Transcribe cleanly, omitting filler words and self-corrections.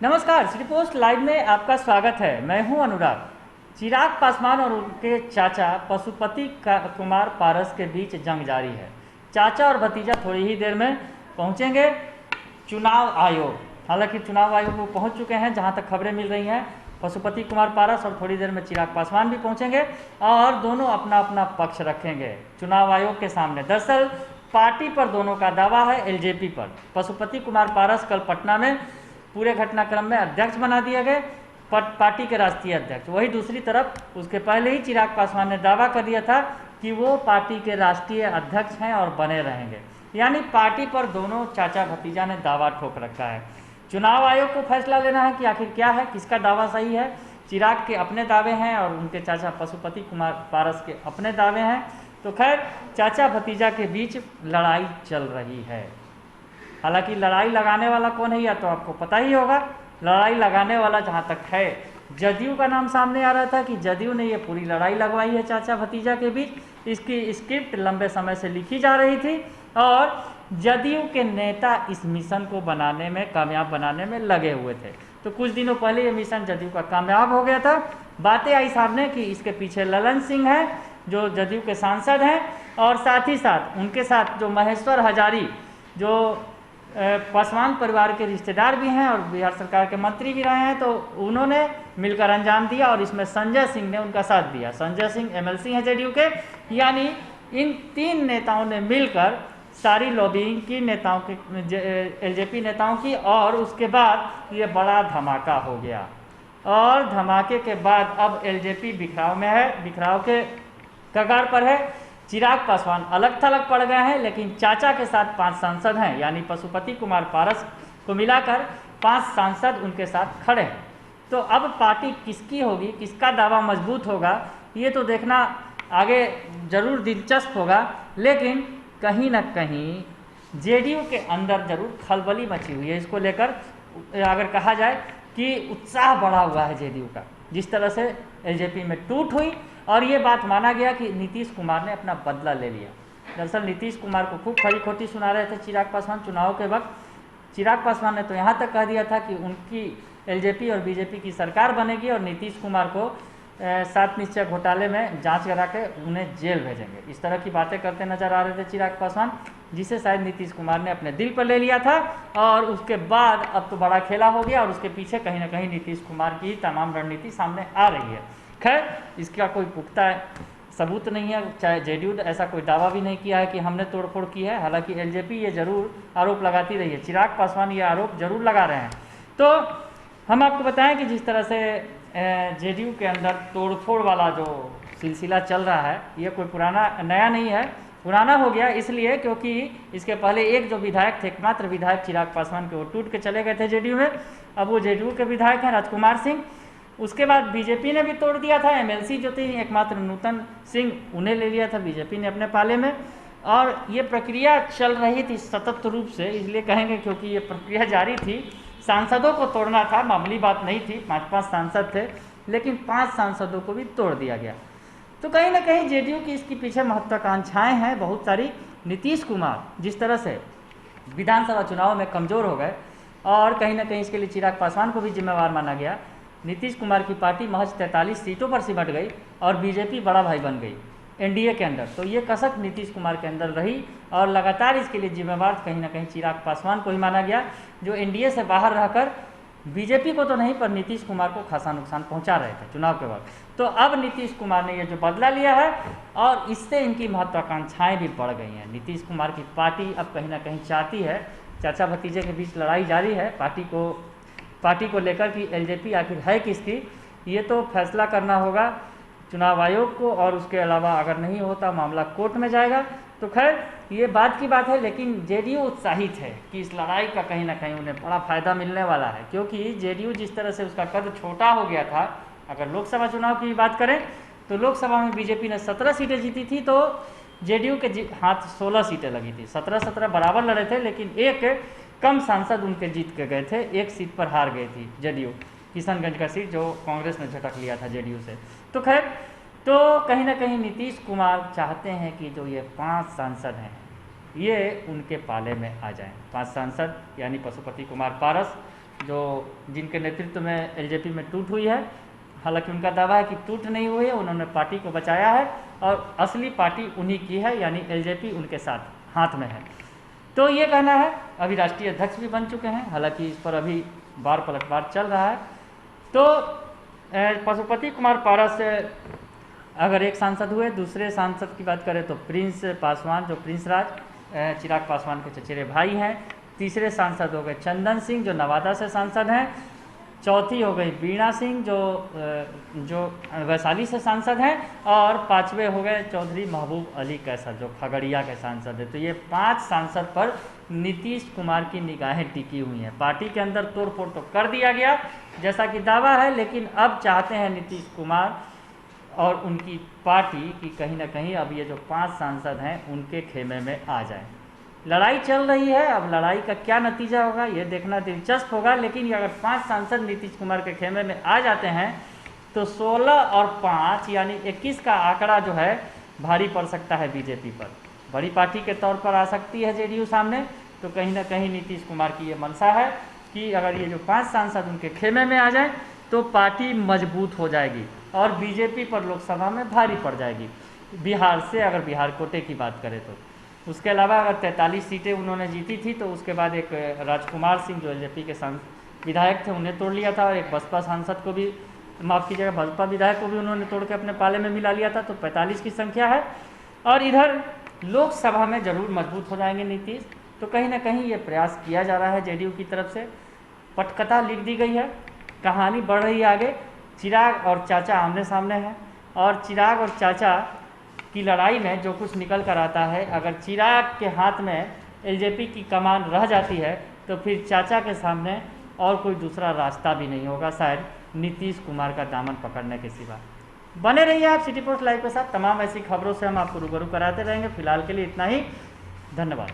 नमस्कार, city post live में आपका स्वागत है। मैं हूं अनुराग। चिराग पासवान और उनके चाचा पशुपति कुमार पारस के बीच जंग जारी है। चाचा और भतीजा थोड़ी ही देर में पहुंचेंगे चुनाव आयोग। हालांकि चुनाव आयोग वो पहुंच चुके हैं, जहां तक खबरें मिल रही हैं। पशुपति कुमार पारस और थोड़ी देर में चिराग पासवान भी पहुंचेंगे और दोनों अपना अपना पक्ष रखेंगे चुनाव आयोग के सामने। दरअसल पार्टी पर दोनों का दावा है, एलजेपी पर। पशुपति कुमार पारस कल पटना में पूरे घटनाक्रम में अध्यक्ष बना दिए गए, पार्टी के राष्ट्रीय अध्यक्ष। वही दूसरी तरफ उसके पहले ही चिराग पासवान ने दावा कर दिया था कि वो पार्टी के राष्ट्रीय अध्यक्ष हैं और बने रहेंगे। यानी पार्टी पर दोनों चाचा भतीजा ने दावा ठोक रखा है। चुनाव आयोग को फैसला लेना है कि आखिर क्या है, किसका दावा सही है। चिराग के अपने दावे हैं और उनके चाचा पशुपति कुमार पारस के अपने दावे हैं। तो खैर, चाचा भतीजा के बीच लड़ाई चल रही है। हालांकि लड़ाई लगाने वाला कौन है, या तो आपको पता ही होगा। लड़ाई लगाने वाला जहां तक है, जदयू का नाम सामने आ रहा था कि जदयू ने ये पूरी लड़ाई लगवाई है चाचा भतीजा के बीच। इसकी स्क्रिप्ट लंबे समय से लिखी जा रही थी और जदयू के नेता इस मिशन को बनाने में, कामयाब बनाने में लगे हुए थे। तो कुछ दिनों पहले ये मिशन जदयू का कामयाब हो गया था। बातें आई सामने कि इसके पीछे ललन सिंह हैं, जो जदयू के सांसद हैं, और साथ ही साथ उनके साथ जो महेश्वर हजारी, जो पासवान परिवार के रिश्तेदार भी हैं और बिहार सरकार के मंत्री भी रहे हैं, तो उन्होंने मिलकर अंजाम दिया और इसमें संजय सिंह ने उनका साथ दिया। संजय सिंह एमएलसी हैं जेडीयू के। यानी इन तीन नेताओं ने मिलकर सारी लॉबिंग की, नेताओं की, एलजेपी नेताओं की, और उसके बाद ये बड़ा धमाका हो गया। और धमाके के बाद अब एलजेपी बिखराव में है, बिखराव के कगार पर है। चिराग पासवान अलग थलग पड़ गए हैं, लेकिन चाचा के साथ 5 सांसद हैं, यानी पशुपति कुमार पारस को मिलाकर 5 सांसद उनके साथ खड़े हैं। तो अब पार्टी किसकी होगी, किसका दावा मजबूत होगा, ये तो देखना आगे जरूर दिलचस्प होगा। लेकिन कहीं ना कहीं जेडीयू के अंदर जरूर खलबली मची हुई है। इसको लेकर अगर कहा जाए कि उत्साह बढ़ा हुआ है जेडीयू का, जिस तरह से एलजेपी में टूट हुई। और ये बात माना गया कि नीतीश कुमार ने अपना बदला ले लिया। दरअसल नीतीश कुमार को खूब खरी खोटी सुना रहे थे चिराग पासवान चुनाव के वक्त। चिराग पासवान ने तो यहाँ तक कह दिया था कि उनकी एलजेपी और बीजेपी की सरकार बनेगी और नीतीश कुमार को 7 निश्चय घोटाले में जांच करा के उन्हें जेल भेजेंगे। इस तरह की बातें करते नजर आ रहे थे चिराग पासवान, जिसे शायद नीतीश कुमार ने अपने दिल पर ले लिया था। और उसके बाद अब तो बड़ा खेला हो गया और उसके पीछे कहीं ना कहीं नीतीश कुमार की तमाम रणनीति सामने आ रही है। खैर, इसका कोई पुख्ता सबूत नहीं है, चाहे जेडीयू ऐसा कोई दावा भी नहीं किया है कि हमने तोड़फोड़ की है। हालांकि एलजेपी ये जरूर आरोप लगाती रही है, चिराग पासवान ये आरोप जरूर लगा रहे हैं। तो हम आपको बताएं कि जिस तरह से जेडीयू के अंदर तोड़फोड़ वाला जो सिलसिला चल रहा है, ये कोई पुराना नया नहीं है, पुराना हो गया इसलिए क्योंकि इसके पहले एक जो विधायक थे, एकमात्र विधायक चिराग पासवान के, वो टूट के चले गए थे जेडीयू में। अब वो जेडीयू के विधायक हैं राजकुमार सिंह। उसके बाद बीजेपी ने भी तोड़ दिया था। एमएलसी जो थी एकमात्र नूतन सिंह, उन्हें ले लिया था बीजेपी ने अपने पाले में। और ये प्रक्रिया चल रही थी सतत रूप से, इसलिए कहेंगे क्योंकि ये प्रक्रिया जारी थी। सांसदों को तोड़ना था, मामूली बात नहीं थी। 5-5 सांसद थे, लेकिन 5 सांसदों को भी तोड़ दिया गया। तो कहीं ना कहीं जेडीयू की इसके पीछे महत्वाकांक्षाएं हैं बहुत सारी। नीतीश कुमार जिस तरह से विधानसभा चुनाव में कमज़ोर हो गए और कहीं ना कहीं इसके लिए चिराग पासवान को भी जिम्मेवार माना गया। नीतीश कुमार की पार्टी महज 43 सीटों पर सिमट गई और बीजेपी बड़ा भाई बन गई एनडीए के अंदर। तो ये कसक नीतीश कुमार के अंदर रही और लगातार इसके लिए जिम्मेवार कहीं ना कहीं चिराग पासवान को ही माना गया, जो एनडीए से बाहर रहकर बीजेपी को तो नहीं पर नीतीश कुमार को खासा नुकसान पहुंचा रहे थे चुनाव के वक्त। तो अब नीतीश कुमार ने ये जो बदला लिया है और इससे इनकी महत्वाकांक्षाएं भी बढ़ गई हैं। नीतीश कुमार की पार्टी अब कहीं ना कहीं चाहती है, चाचा भतीजे के बीच लड़ाई जारी है पार्टी को लेकर कि एलजेपी आखिर है किसकी, ये तो फैसला करना होगा चुनाव आयोग को। और उसके अलावा अगर नहीं होता मामला कोर्ट में जाएगा। तो खैर, ये बात की बात है, लेकिन जेडीयू उत्साहित है कि इस लड़ाई का कहीं ना कहीं उन्हें बड़ा फायदा मिलने वाला है। क्योंकि जेडीयू जिस तरह से उसका कद छोटा हो गया था, अगर लोकसभा चुनाव की बात करें तो लोकसभा में बीजेपी ने 17 सीटें जीती थी, तो जेडीयू के हाथ 16 सीटें लगी थी। 17-17 बराबर लड़े थे, लेकिन एक कम सांसद उनके जीत के गए थे, एक सीट पर हार गई थी जेडीयू, किशनगंज का सीट जो कांग्रेस ने झटक लिया था जेडीयू से। तो खैर, तो कहीं ना कहीं नीतीश कुमार चाहते हैं कि जो ये 5 सांसद हैं ये उनके पाले में आ जाएं। 5 सांसद यानी पशुपति कुमार पारस, जो जिनके नेतृत्व में एलजेपी में टूट हुई है। हालांकि उनका दावा है कि टूट नहीं हुई है, उन्होंने पार्टी को बचाया है और असली पार्टी उन्हीं की है, यानी एलजेपी उनके साथ हाथ में है। तो ये कहना है। अभी राष्ट्रीय अध्यक्ष भी बन चुके हैं, हालांकि इस पर अभी बार पलटवार चल रहा है। तो पशुपति कुमार पारस अगर एक सांसद हुए। दूसरे सांसद की बात करें तो प्रिंस पासवान, जो प्रिंस राज चिराग पासवान के चचेरे भाई हैं। तीसरे सांसद हो गए चंदन सिंह, जो नवादा से सांसद हैं। चौथी हो गई वीणा सिंह, जो वैशाली से सांसद हैं। और पांचवे हो गए चौधरी महबूब अली कैसर, जो खगड़िया के सांसद हैं। तो ये 5 सांसद पर नीतीश कुमार की निगाहें टिकी हुई हैं। पार्टी के अंदर तोड़फोड़ तो कर दिया गया जैसा कि दावा है, लेकिन अब चाहते हैं नीतीश कुमार और उनकी पार्टी कि कहीं ना कहीं अब ये जो 5 सांसद हैं उनके खेमे में आ जाए। लड़ाई चल रही है, अब लड़ाई का क्या नतीजा होगा ये देखना दिलचस्प होगा। लेकिन अगर 5 सांसद नीतीश कुमार के खेमे में आ जाते हैं तो 16 और 5 यानी 21 का आंकड़ा जो है भारी पड़ सकता है बीजेपी पर। बड़ी पार्टी के तौर पर आ सकती है जेडीयू सामने। तो कहीं ना कहीं नीतीश कुमार की ये मंशा है कि अगर ये जो 5 सांसद उनके खेमे में आ जाए तो पार्टी मजबूत हो जाएगी और बीजेपी पर लोकसभा में भारी पड़ जाएगी। बिहार से अगर बिहार कोटे की बात करें तो उसके अलावा अगर 43 सीटें उन्होंने जीती थी तो उसके बाद एक राजकुमार सिंह जो एलजेपी के विधायक थे उन्हें तोड़ लिया था, और एक बसपा सांसद को भी, माफ़ कीजिएगा, भाजपा विधायक को भी उन्होंने तोड़ के अपने पाले में मिला लिया था। तो 45 की संख्या है। और इधर लोकसभा में जरूर मजबूत हो जाएंगे नीतीश। तो कहीं ना कहीं ये प्रयास किया जा रहा है जेडीयू की तरफ से। पटकथा लिख दी गई है, कहानी बढ़ रही है आगे। चिराग और चाचा आमने सामने हैं और चिराग और चाचा की लड़ाई में जो कुछ निकल कर आता है, अगर चिराग के हाथ में एलजेपी की कमान रह जाती है तो फिर चाचा के सामने और कोई दूसरा रास्ता भी नहीं होगा शायद नीतीश कुमार का दामन पकड़ने के सिवा। बने रहिए आप सिटी पोस्ट लाइव के साथ। तमाम ऐसी खबरों से हम आपको रूबरू कराते रहेंगे। फिलहाल के लिए इतना ही। धन्यवाद।